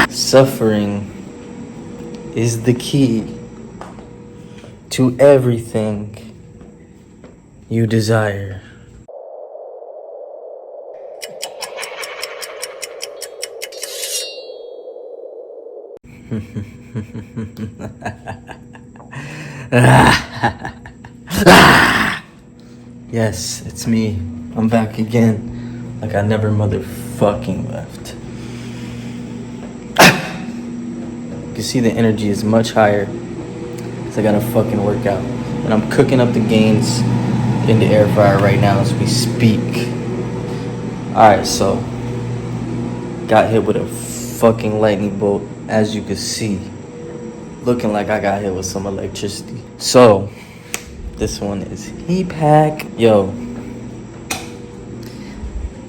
Suffering is the key to everything you desire. Yes, it's me. I'm back again, like I never motherfucking left. You can see the energy is much higher because I gotta fucking work out. And I'm cooking up the gains in the air fryer right now as we speak. Alright, so got hit with a fucking lightning bolt, as you can see. Looking like I got hit with some electricity. So this one is heat pack. Yo,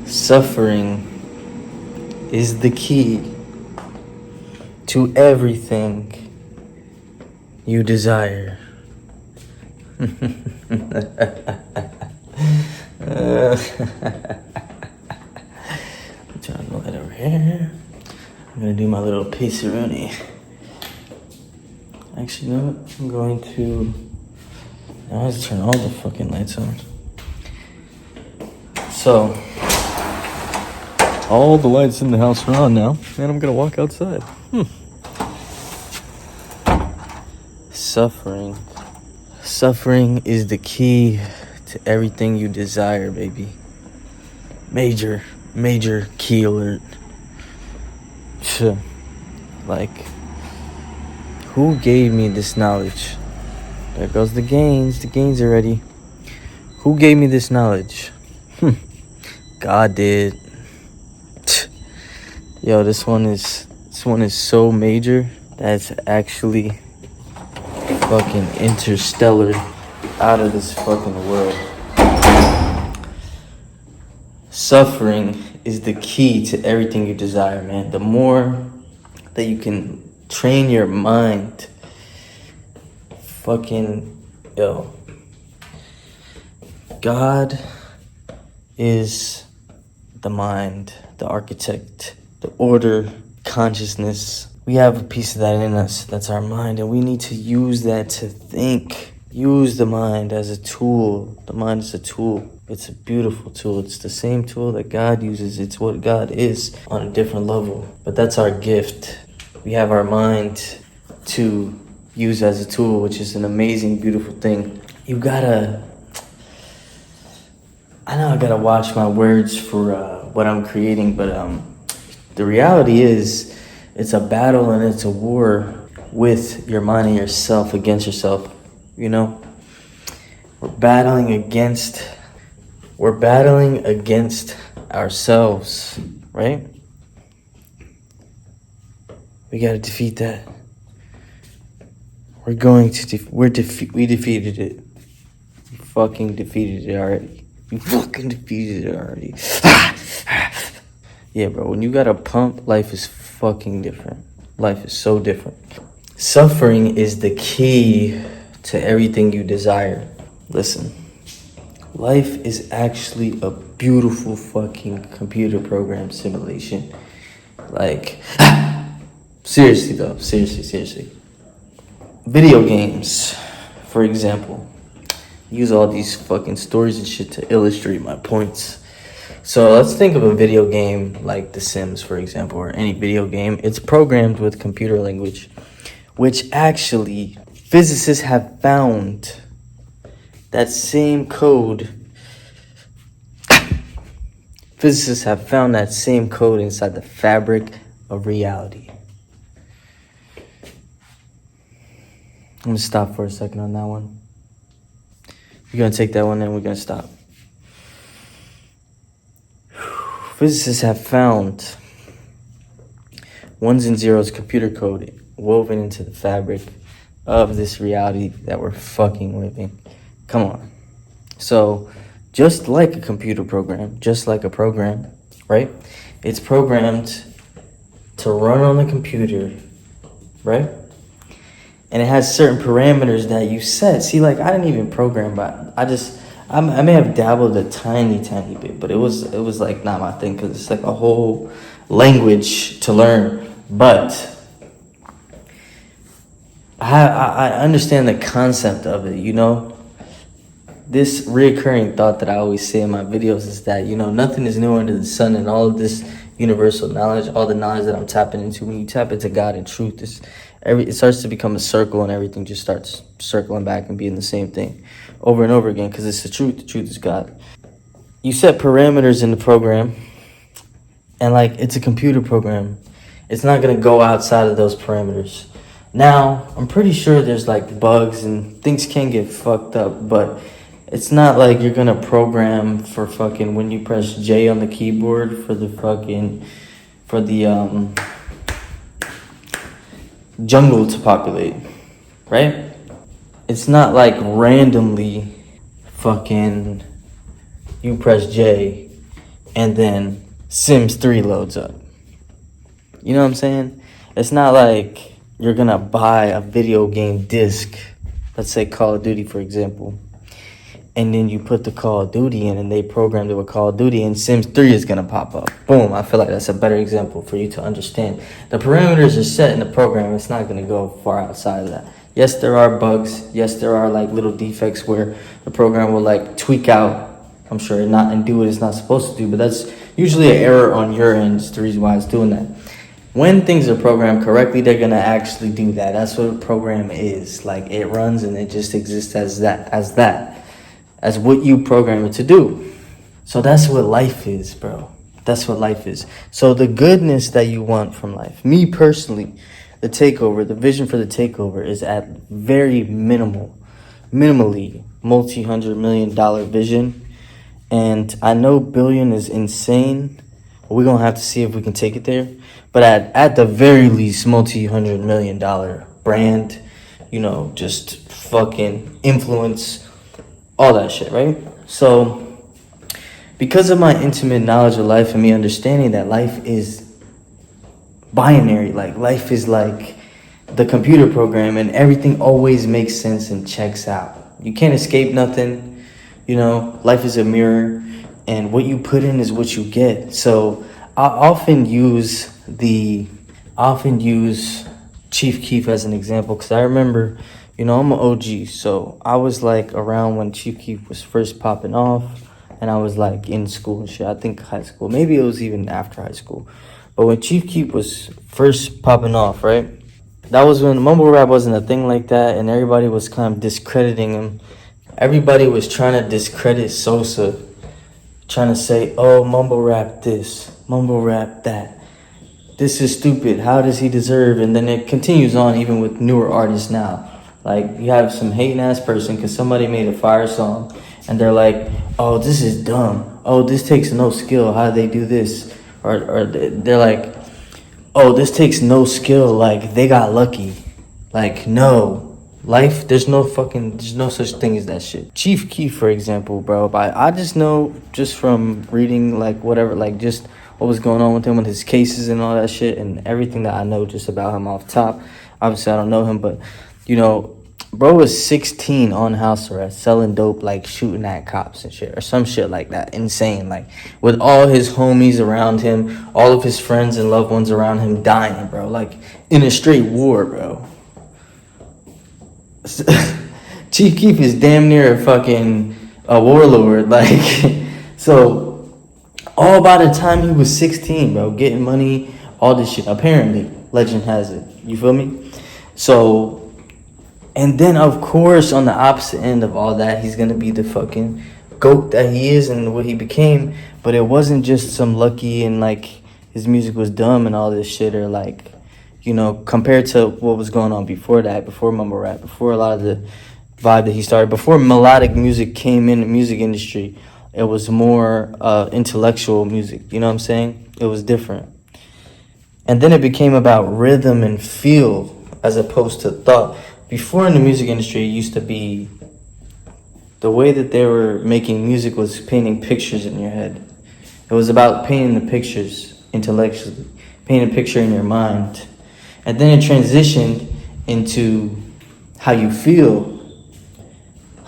suffering is the key to everything you desire. Turn the light over here. I'm gonna do my little pacey-rooney. Actually, you know what? I'm going to... I have to turn all the fucking lights on. So, all the lights in the house are on now, and I'm gonna walk outside. Suffering is the key to everything you desire, baby. Major key alert. Like, who gave me this knowledge? There goes the gains are ready. Who gave me this knowledge? God did. Yo, this one is so major that it's actually fucking interstellar, out of this fucking world. Suffering is the key to everything you desire, man. The more that you can train your mind, yo, God is the mind, the architect, the order, consciousness. We have a piece of that in us. That's our mind, and we need to use that to think. Use the mind as a tool. The mind is a tool. It's a beautiful tool. It's the same tool that God uses. It's what God is on a different level. But that's our gift. We have our mind to use as a tool, which is an amazing, beautiful thing. I know I gotta watch my words for what I'm creating, but the reality is it's a battle and it's a war with your mind and yourself, against yourself, you know? We're battling against ourselves, right? We gotta defeat that. We defeated it. We fucking defeated it already. Yeah, bro, when you got a pump, life is fucking different. Life is so different. Suffering is the key to everything you desire. Listen, life is actually a beautiful fucking computer program simulation. Like, seriously though, seriously. Video games, for example, use all these fucking stories and shit to illustrate my points. So let's think of a video game like The Sims, for example, or any video game. It's programmed with computer language, which actually physicists have found that same code. Physicists have found that same code inside the fabric of reality. I'm gonna stop for a second on that one. We're gonna take that one and we're gonna stop. Physicists have found ones and zeros computer code woven into the fabric of this reality that we're fucking living. Come on. So, just like a computer program, right? It's programmed to run on the computer, right? And it has certain parameters that you set. See, like, I didn't even program, but I I may have dabbled a tiny bit, but it was like not my thing because it's like a whole language to learn. But I understand the concept of it, you know. This reoccurring thought that I always say in my videos is that, you know, nothing is new under the sun, and all of this universal knowledge, all the knowledge that I'm tapping into, when you tap into God and truth, it starts to become a circle, and everything just starts circling back and being the same thing over and over again, because it's the truth. The truth is God. You set parameters in the program, and like it's a computer program. It's not going to go outside of those parameters. Now, I'm pretty sure there's like bugs and things can get fucked up, but it's not like you're gonna program for fucking when you press J on the keyboard for the jungle to populate, right? It's not like randomly fucking you press J and then Sims 3 loads up. You know what I'm saying? It's not like you're gonna buy a video game disc, let's say Call of Duty, for example, and then you put the Call of Duty in and they programmed it with Call of Duty and Sims 3 is going to pop up. Boom. I feel like that's a better example for you to understand. The parameters are set in the program. It's not going to go far outside of that. Yes, there are bugs. Yes, there are like little defects where the program will like tweak out, I'm sure, and do what it's not supposed to do. But that's usually an error on your end. It's the reason why it's doing that. When things are programmed correctly, they're going to actually do that. That's what a program is. Like it runs and it just exists as what you program it to do. So that's what life is, bro. That's what life is. So the goodness that you want from life, me personally, the vision for the takeover is at very minimally multi-$100 million vision. And I know billion is insane. We're going to have to see if we can take it there. But at the very least, multi-$100 million brand, you know, just fucking influence, all that shit, right? So because of my intimate knowledge of life and me understanding that life is binary, like life is like the computer program and everything always makes sense and checks out. You can't escape nothing, you know, life is a mirror and what you put in is what you get. So I often use Chief Keef as an example because I remember, you know, I'm an OG, so I was like around when Chief Keef was first popping off, and I was like in school and shit. I think high school, maybe it was even after high school. But when Chief Keef was first popping off, right? That was when mumble rap wasn't a thing like that, and everybody was kind of discrediting him. Everybody was trying to discredit Sosa, trying to say, oh, mumble rap this, mumble rap that. This is stupid. How does he deserve? And then it continues on even with newer artists now. Like, you have some hating ass person because somebody made a fire song and they're like, oh, this is dumb. Oh, this takes no skill. How do they do this? Or they're like, oh, this takes no skill. Like, they got lucky. Like, no. Life, there's no such thing as that shit. Chief Keef, for example, bro, I just know just from reading, like, whatever, like, just what was going on with him with his cases and all that shit and everything that I know just about him off top. Obviously, I don't know him, but you know, bro was 16 on house arrest, selling dope, like shooting at cops and shit, or some shit like that. Insane, like with all his homies around him, all of his friends and loved ones around him dying, bro, like in a straight war, bro. Chief Keef is damn near a warlord, like, so all by the time he was 16, bro, getting money, all this shit, apparently, legend has it, you feel me? So, and then, of course, on the opposite end of all that, he's going to be the fucking GOAT that he is and what he became. But it wasn't just some lucky and, like, his music was dumb and all this shit. Or, like, you know, compared to what was going on before that, before mumble rap, before a lot of the vibe that he started, before melodic music came in the music industry, it was more intellectual music. You know what I'm saying? It was different. And then it became about rhythm and feel as opposed to thought. Before in the music industry, it used to be the way that they were making music was painting pictures in your head. It was about painting the pictures intellectually, painting a picture in your mind. And then it transitioned into how you feel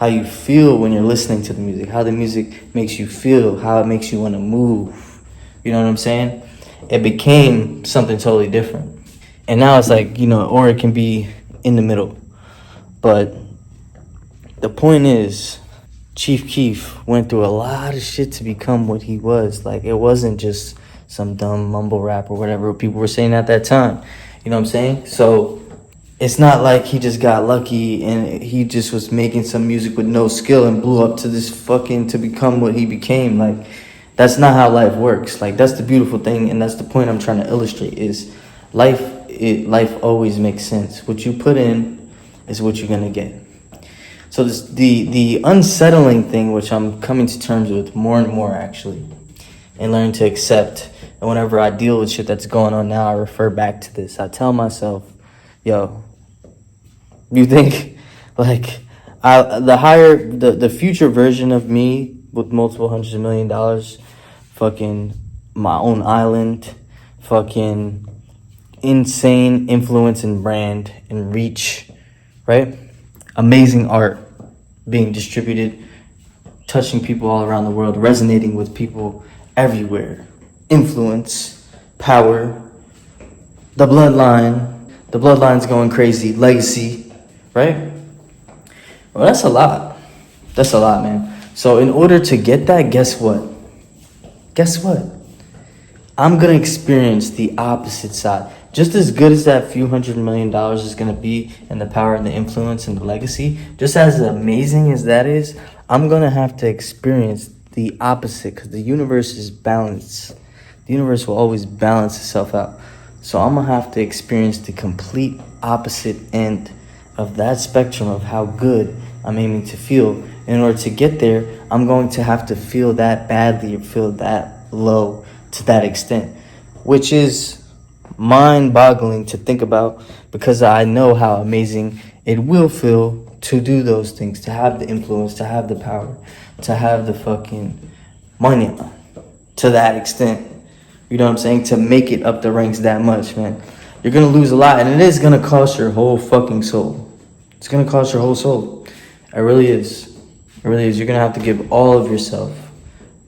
how you feel when you're listening to the music, how the music makes you feel, how it makes you want to move. You know what I'm saying? It became something totally different. And now it's like, or it can be in the middle. But the point is, Chief Keef went through a lot of shit to become what he was. Like, it wasn't just some dumb mumble rap or whatever people were saying at that time. You know what I'm saying? So it's not like he just got lucky and he just was making some music with no skill and blew up to to become what he became. Like, that's not how life works. Like, that's the beautiful thing, and that's the point I'm trying to illustrate is life always makes sense. What you put in is what you're gonna get. So the unsettling thing, which I'm coming to terms with more and more actually, and learn to accept. And whenever I deal with shit that's going on now, I refer back to this. I tell myself, yo, you think like the future version of me with multiple hundreds of $1,000,000, fucking my own island, fucking insane influence and brand and reach, right? Amazing art being distributed, touching people all around the world, resonating with people everywhere. Influence, power, the bloodline's going crazy, legacy, right? Well, that's a lot. That's a lot, man. So in order to get that, guess what? I'm gonna experience the opposite side. Just as good as that few $100 million is gonna be, and the power and the influence and the legacy, just as amazing as that is, I'm gonna have to experience the opposite, because the universe is balanced. The universe will always balance itself out. So I'm gonna have to experience the complete opposite end of that spectrum of how good I'm aiming to feel. In order to get there, I'm going to have to feel that badly or feel that low to that extent, which is mind-boggling to think about, because I know how amazing it will feel to do those things, to have the influence, to have the power, to have the fucking money to that extent. You know what I'm saying? To make it up the ranks that much, man. You're gonna lose a lot, and it is gonna cost your whole fucking soul. It's gonna cost your whole soul. It really is. It really is. You're gonna have to give all of yourself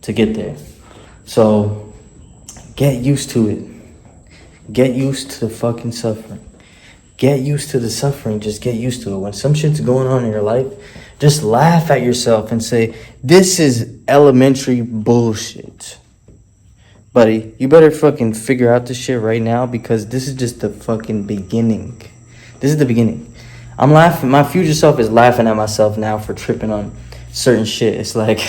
to get there. So get used to it. Get used to the fucking suffering. Get used to the suffering. Just get used to it. When some shit's going on in your life, just laugh at yourself and say, this is elementary bullshit. Buddy, you better fucking figure out this shit right now, because this is just the fucking beginning. This is the beginning. I'm laughing. My future self is laughing at myself now for tripping on certain shit. It's like,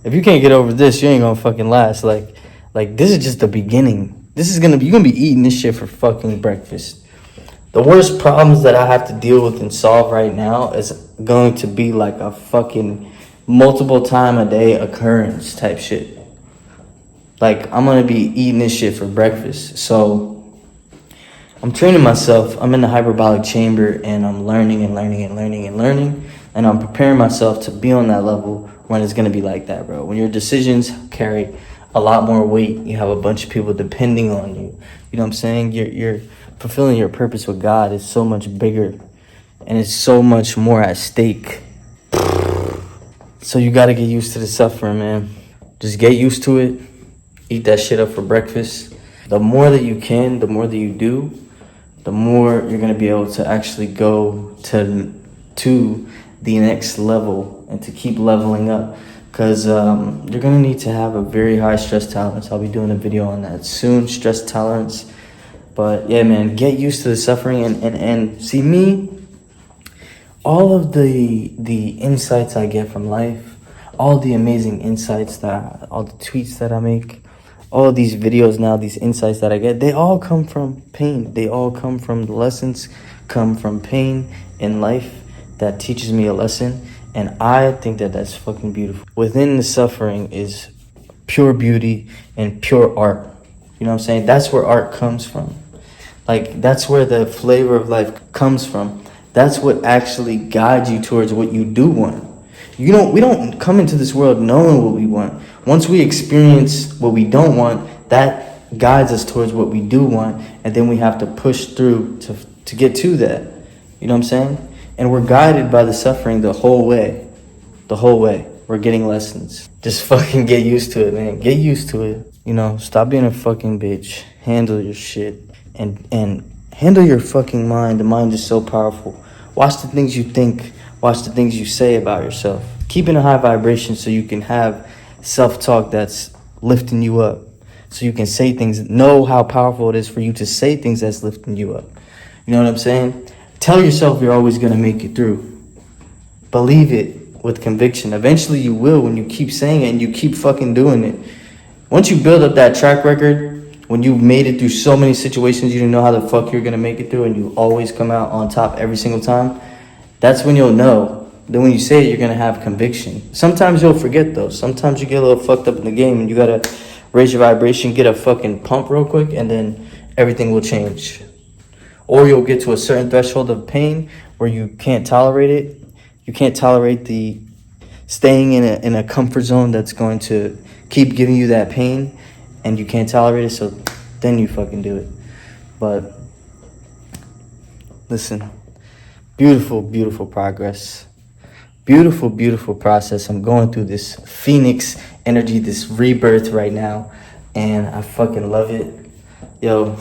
if you can't get over this, you ain't gonna fucking last. Like this is just the beginning. You're gonna be eating this shit for fucking breakfast. The worst problems that I have to deal with and solve right now is going to be like a fucking multiple time a day occurrence type shit. Like, I'm gonna be eating this shit for breakfast. So I'm training myself. I'm in the hyperbolic chamber, and I'm learning and learning and learning and learning. And I'm preparing myself to be on that level when it's gonna be like that, bro. When your decisions carry a lot more weight, you have a bunch of people depending on you. You know what I'm saying? You're fulfilling your purpose with God is so much bigger, and it's so much more at stake. So you gotta get used to the suffering, man. Just get used to it. Eat that shit up for breakfast. The more that you can, the more that you do, the more you're gonna be able to actually go to the next level and to keep leveling up. Because you're gonna need to have a very high stress tolerance. I'll be doing a video on that soon, stress tolerance. But yeah, man, get used to the suffering and see me. All of the insights I get from life, all the amazing insights all the tweets that I make, all of these videos now, these insights that I get, they all come from pain. They all come from the lessons, come from pain in life that teaches me a lesson. And I think that that's fucking beautiful. Within the suffering is pure beauty and pure art. You know what I'm saying? That's where art comes from. Like, that's where the flavor of life comes from. That's what actually guides you towards what you do want. We don't come into this world knowing what we want. Once we experience what we don't want, that guides us towards what we do want, and then we have to push through to get to that. You know what I'm saying? And we're guided by the suffering the whole way. The whole way. We're getting lessons. Just fucking get used to it, man. Get used to it. You know, stop being a fucking bitch. Handle your shit. And handle your fucking mind. The mind is so powerful. Watch the things you think. Watch the things you say about yourself. Keep in a high vibration so you can have self-talk that's lifting you up. So you can say things. Know how powerful it is for you to say things that's lifting you up. You know what I'm saying? Tell yourself you're always going to make it through. Believe it with conviction. Eventually you will when you keep saying it and you keep fucking doing it. Once you build up that track record, when you made it through so many situations you didn't know how the fuck you're going to make it through and you always come out on top every single time, that's when you'll know. Then when you say it, you're going to have conviction. Sometimes you'll forget though. Sometimes you get a little fucked up in the game and you got to raise your vibration, get a fucking pump real quick, and then everything will change. Or you'll get to a certain threshold of pain where you can't tolerate it. You can't tolerate the staying in a comfort zone that's going to keep giving you that pain, and you can't tolerate it, so then you fucking do it. But listen, beautiful, beautiful progress. Beautiful, beautiful process. I'm going through this phoenix energy, this rebirth right now, and I fucking love it. Yo,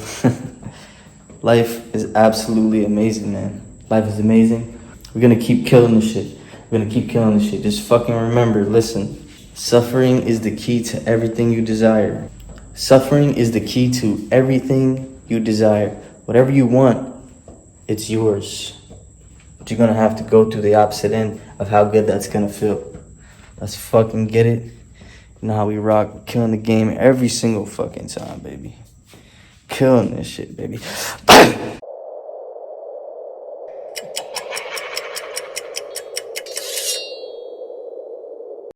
life is absolutely amazing, man. Life is amazing. We're gonna keep killing this shit. We're gonna keep killing this shit. Just fucking remember, listen, suffering is the key to everything you desire. Suffering is the key to everything you desire. Whatever you want, it's yours. But you're gonna have to go through the opposite end of how good that's gonna feel. Let's fucking get it. You know how we rock, killing the game every single fucking time, baby. Killing this shit, baby.